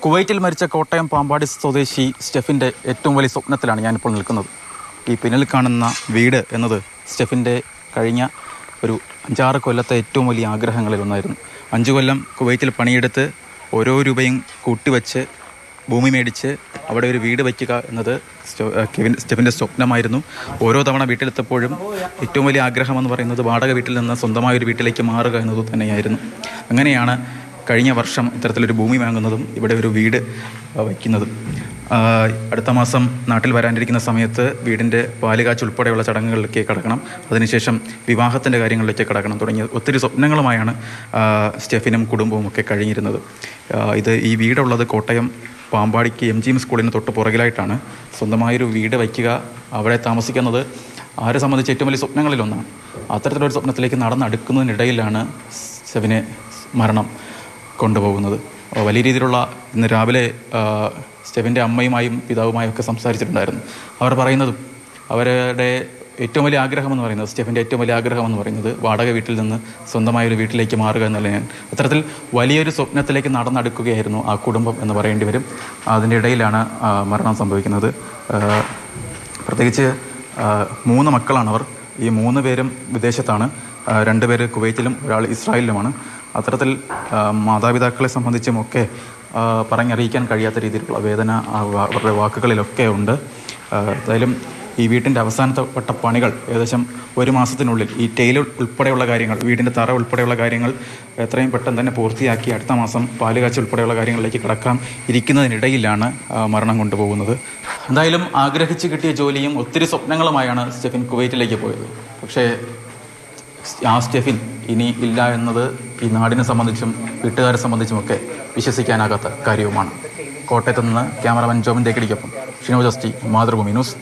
കുവൈറ്റിൽ മരിച്ച കോട്ടയം പാമ്പാടി സ്വദേശി സ്റ്റെഫിൻ്റെ ഏറ്റവും വലിയ സ്വപ്നത്തിലാണ് ഞാനിപ്പോൾ നിൽക്കുന്നത്. ഈ പിന്നിൽ കാണുന്ന വീട് എന്നത് സ്റ്റെഫിൻ്റെ കഴിഞ്ഞ ഒരു 5-6 കൊല്ലത്തെ ഏറ്റവും വലിയ ആഗ്രഹങ്ങളിലൊന്നായിരുന്നു. 5 കൊല്ലം കുവൈറ്റിൽ പണിയെടുത്ത് ഓരോ രൂപയും കൂട്ടിവെച്ച് ഭൂമി മേടിച്ച് അവിടെ ഒരു വീട് വയ്ക്കുക എന്നത് സ്റ്റെഫിൻ്റെ സ്വപ്നമായിരുന്നു. ഓരോ തവണ വീട്ടിലെത്തപ്പോഴും ഏറ്റവും വലിയ ആഗ്രഹമെന്ന് പറയുന്നത് വാടക വീട്ടിൽ നിന്ന് സ്വന്തമായൊരു വീട്ടിലേക്ക് മാറുക എന്നത് തന്നെയായിരുന്നു. അങ്ങനെയാണ് കഴിഞ്ഞ വർഷം ഇത്തരത്തിലൊരു ഭൂമി വാങ്ങുന്നതും ഇവിടെ ഒരു വീട് വയ്ക്കുന്നതും. അടുത്ത മാസം നാട്ടിൽ വരാനിരിക്കുന്ന സമയത്ത് വീടിൻ്റെ പാലുകാച്ച് ഉൾപ്പെടെയുള്ള ചടങ്ങുകളിലേക്ക് കടക്കണം. അതിനുശേഷം വിവാഹത്തിൻ്റെ കാര്യങ്ങളിലേക്ക് കടക്കണം. തുടങ്ങിയ ഒത്തിരി സ്വപ്നങ്ങളുമായാണ് സ്റ്റെഫിനും കുടുംബവും ഒക്കെ കഴിഞ്ഞിരുന്നത്. ഈ വീടുള്ളത് കോട്ടയം പാമ്പാടിക്ക് MGM സ്കൂളിന് തൊട്ട് പുറകിലായിട്ടാണ്. സ്വന്തമായൊരു വീട് വയ്ക്കുക, അവിടെ താമസിക്കുന്നത് ആരെ സംബന്ധിച്ച് ഏറ്റവും വലിയ സ്വപ്നങ്ങളിലൊന്നാണ്. അത്തരത്തിലൊരു സ്വപ്നത്തിലേക്ക് നടന്നടുക്കുന്നതിനിടയിലാണ് സ്റ്റെഫിനെ മരണം കൊണ്ടുപോകുന്നത്. വലിയ രീതിയിലുള്ള ഇന്ന് രാവിലെ സ്റ്റെഫിൻ്റെ അമ്മയുമായും പിതാവുമായും ഒക്കെ സംസാരിച്ചിട്ടുണ്ടായിരുന്നു. അവർ പറയുന്നതും അവരുടെ ഏറ്റവും വലിയ ആഗ്രഹമെന്ന് പറയുന്നത്, സ്റ്റെഫിൻ്റെ ഏറ്റവും വലിയ ആഗ്രഹമെന്ന് പറയുന്നത് വാടക വീട്ടിൽ നിന്ന് സ്വന്തമായൊരു വീട്ടിലേക്ക് മാറുക എന്നല്ല. അത്തരത്തിൽ വലിയൊരു സ്വപ്നത്തിലേക്ക് നടന്നെടുക്കുകയായിരുന്നു ആ കുടുംബം എന്ന് പറയേണ്ടി വരും. അതിൻ്റെ ഇടയിലാണ് മരണം സംഭവിക്കുന്നത്. പ്രത്യേകിച്ച് 3 മക്കളാണവർ. ഈ 3 പേരും വിദേശത്താണ്. 2 പേര് കുവൈറ്റിലും ഒരാൾ ഇസ്രായേലിലുമാണ്. അത്തരത്തിൽ മാതാപിതാക്കളെ സംബന്ധിച്ചും ഒക്കെ പറഞ്ഞറിയിക്കാൻ കഴിയാത്ത രീതിയിലുള്ള വേദന അവരുടെ വാക്കുകളിലൊക്കെ ഉണ്ട്. എന്തായാലും ഈ വീട്ടിൻ്റെ അവസാനപ്പെട്ട പണികൾ ഏകദേശം 1 മാസത്തിനുള്ളിൽ ഈ ടൈൽ ഉൾപ്പെടെയുള്ള കാര്യങ്ങൾ, വീടിൻ്റെ തറ ഉൾപ്പെടെയുള്ള കാര്യങ്ങൾ എത്രയും പെട്ടെന്ന് തന്നെ പൂർത്തിയാക്കി അടുത്ത മാസം പാലുകാച്ച് ഉൾപ്പെടെയുള്ള കാര്യങ്ങളിലേക്ക് കടക്കാൻ ഇരിക്കുന്നതിനിടയിലാണ് മരണം കൊണ്ടുപോകുന്നത്. എന്തായാലും ആഗ്രഹിച്ച് കിട്ടിയ ജോലിയും ഒത്തിരി സ്വപ്നങ്ങളുമായാണ് സ്റ്റെഫിൻ കുവൈറ്റിലേക്ക് പോയത്. പക്ഷേ ആ സ്റ്റെഫിൻ ഇനി ഇല്ല എന്നത് ഈ നാടിനെ സംബന്ധിച്ചും വീട്ടുകാരെ സംബന്ധിച്ചുമൊക്കെ വിശ്വസിക്കാനാകാത്ത കാര്യവുമാണ്. കോട്ടയത്ത് നിന്ന് ക്യാമറമാൻ ജോമിൻ തേക്കടിക്കൊപ്പം Shinoj S T, Mathrubhumi news.